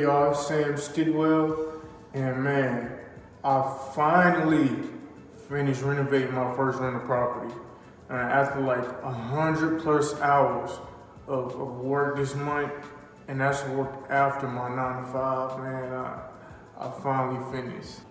y'all? It's Sam Skidwell, and man, I finally finished renovating my first rental property. And after like 100+ hours of work this month, and that's work after my 9 to 5, man, I finally finished.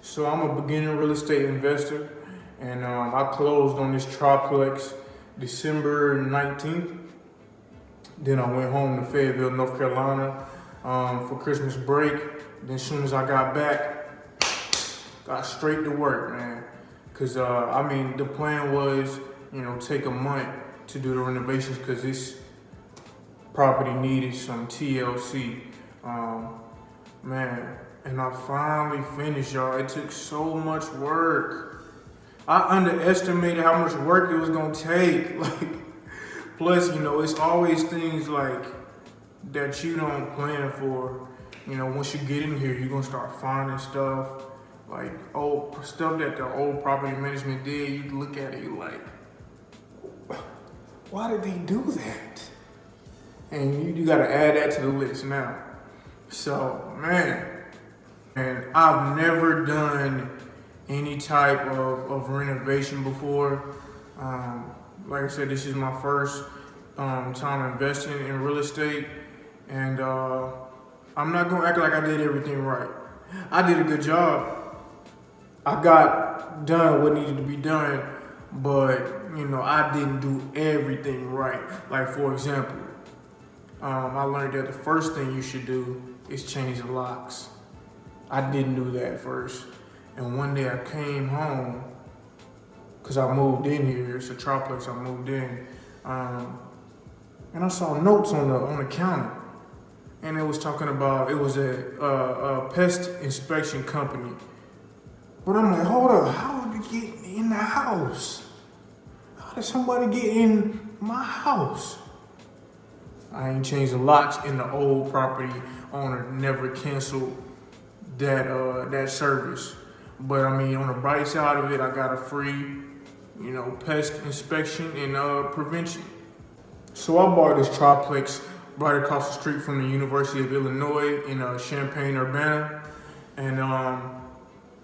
So I'm a beginning real estate investor, and I closed on this triplex December 19th. Then I went home to Fayetteville, North Carolina for Christmas break. Then as soon as I got back, got straight to work, man. Cause the plan was, take a month to do the renovations, cause this property needed some TLC, man. And I finally finished, y'all. It took so much work. I underestimated how much work it was gonna take. Plus, it's always things like that you don't plan for. Once you get in here, you're gonna start finding stuff, like old stuff that the old property management did. You look at it, you're like, why did they do that? And you gotta add that to the list now. So, man. And I've never done any type of renovation before. Like I said, this is my first time investing in real estate. And I'm not gonna act like I did everything right. I did a good job. I got done what needed to be done, but I didn't do everything right. Like, for example, I learned that the first thing you should do is change the locks. I didn't do that first. And one day I came home, cause I moved in here, it's a triplex, I moved in, and I saw notes on the counter. And it was talking about, it was a pest inspection company. But I'm like, hold up, how did you get in the house? How did somebody get in my house? I ain't changed the locks, and the old property owner never canceled that service. But on the bright side of it, I got a free, pest inspection and prevention. So I bought this triplex right across the street from the University of Illinois in Champaign-Urbana. And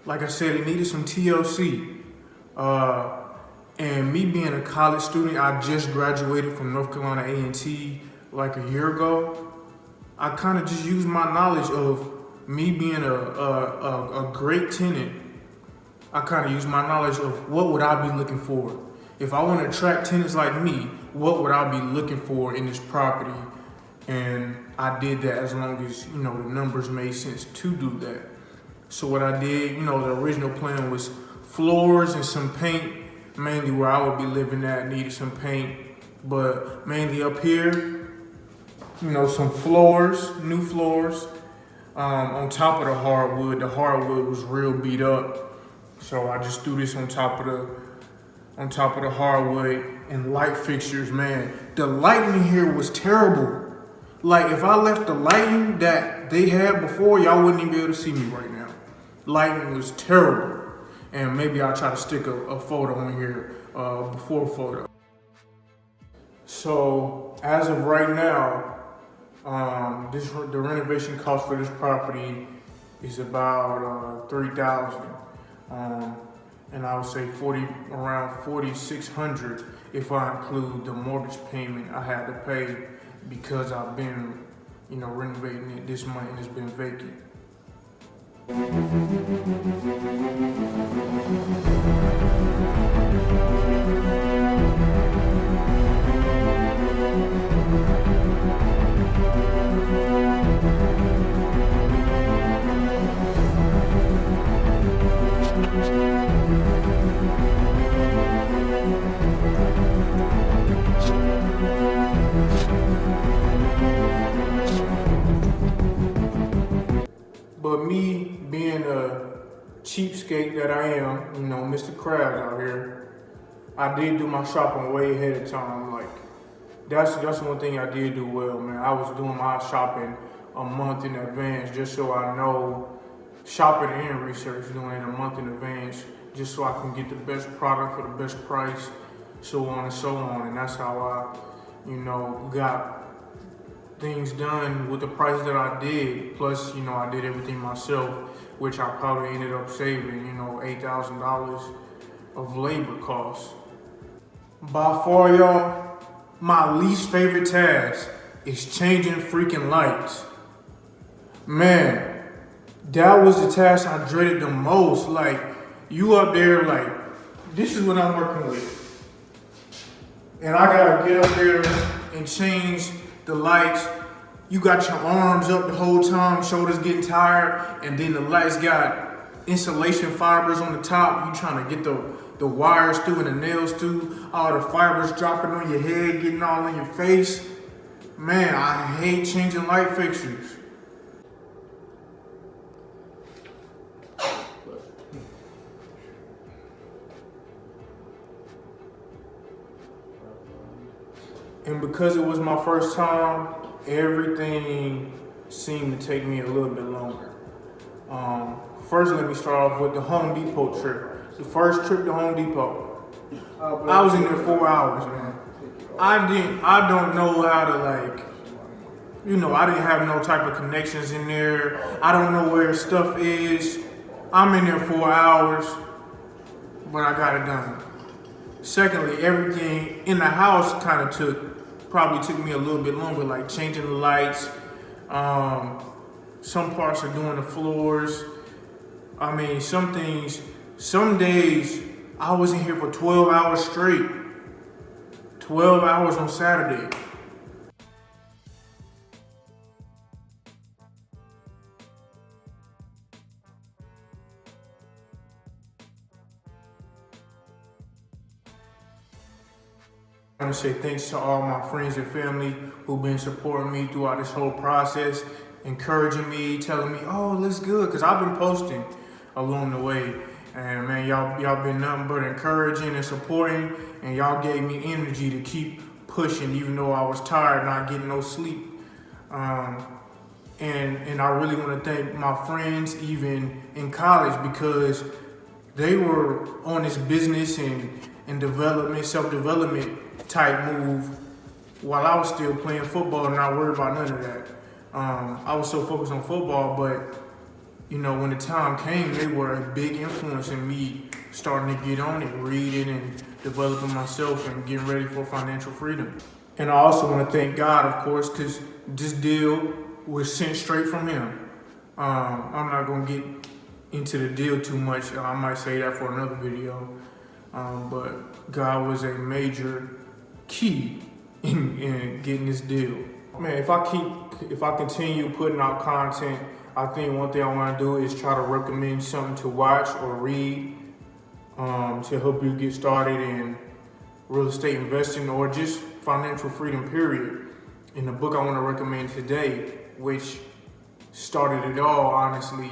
like I said, it needed some TLC. And me being a college student, I just graduated from North Carolina A&T like a year ago. I kind of just used my knowledge of me being a great tenant. I kind of use my knowledge of what would I be looking for. If I want to attract tenants like me, what would I be looking for in this property? And I did that as long as, the numbers made sense to do that. So what I did, the original plan was floors and some paint, mainly where I would be living at, needed some paint. But mainly up here, some floors, new floors. On top of the hardwood was real beat up. So I just threw this on top of the hardwood, and light fixtures, man. The lighting here was terrible. Like, if I left the lighting that they had before, y'all wouldn't even be able to see me right now. Lighting was terrible. And maybe I'll try to stick a photo on here, before photo. So as of right now, the renovation cost for this property is about $3,000, and I would say around $4,600 if I include the mortgage payment I had to pay because I've been, renovating it this month and it's been vacant. cheapskate that I am, you know, Mr. Krabs out here, I did do my shopping way ahead of time. Like, that's one thing I did do well, man. I was doing my shopping a month in advance just so I know, shopping and research, doing it a month in advance just so I can get the best product for the best price, so on and so on. And that's how I, you know, got things done with the price that I did. Plus, you know, I did everything myself, which I probably ended up saving, you know, $8,000 of labor costs. By far, y'all, my least favorite task is changing freaking lights. Man, that was the task I dreaded the most. Like, you up there, like, this is what I'm working with. And I gotta get up there and change the lights. You got your arms up the whole time, shoulders getting tired, and then the lights got insulation fibers on the top. You trying to get the wires through and the nails through, all the fibers dropping on your head, getting all in your face. Man, I hate changing light fixtures. And because it was my first time, everything seemed to take me a little bit longer. First, let me start off with the Home Depot trip. The first trip to Home Depot, I was in there 4 hours, man. I don't know how to, like, you know, I didn't have no type of connections in there. I don't know where stuff is. I'm in there 4 hours, but I got it done. Secondly, everything in the house kind of probably took me a little bit longer, like changing the lights, some parts of doing the floors. I mean, some days I was in here for 12 hours straight. 12 hours on Saturday. I want to say thanks to all my friends and family who've been supporting me throughout this whole process, encouraging me, telling me, oh, it looks good, because I've been posting along the way. And man, y'all been nothing but encouraging and supporting, and y'all gave me energy to keep pushing even though I was tired, not getting no sleep. And I really want to thank my friends even in college, because they were on this business and development, self-development type move while I was still playing football and not worried about none of that. I was so focused on football, but you know, when the time came, they were a big influence in me starting to get on it, reading and developing myself and getting ready for financial freedom. And I also want to thank God, of course, because this deal was sent straight from him. I'm not going to get into the deal too much. I might say that for another video. But God was a major key in getting this deal. Man, if I continue putting out content, I think one thing I want to do is try to recommend something to watch or read to help you get started in real estate investing or just financial freedom, period. And the book I want to recommend today, which started it all, honestly,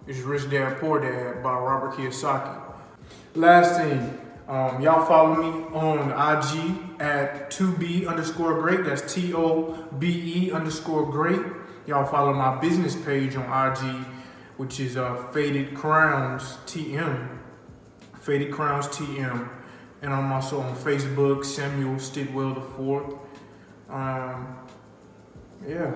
is Rich Dad, Poor Dad by Robert Kiyosaki. Last thing, y'all follow me on IG at 2B_great. That's TOBE_great. Y'all follow my business page on IG, which is Faded Crowns TM. Faded Crowns TM. And I'm also on Facebook, Samuel Stidwell IV. Yeah.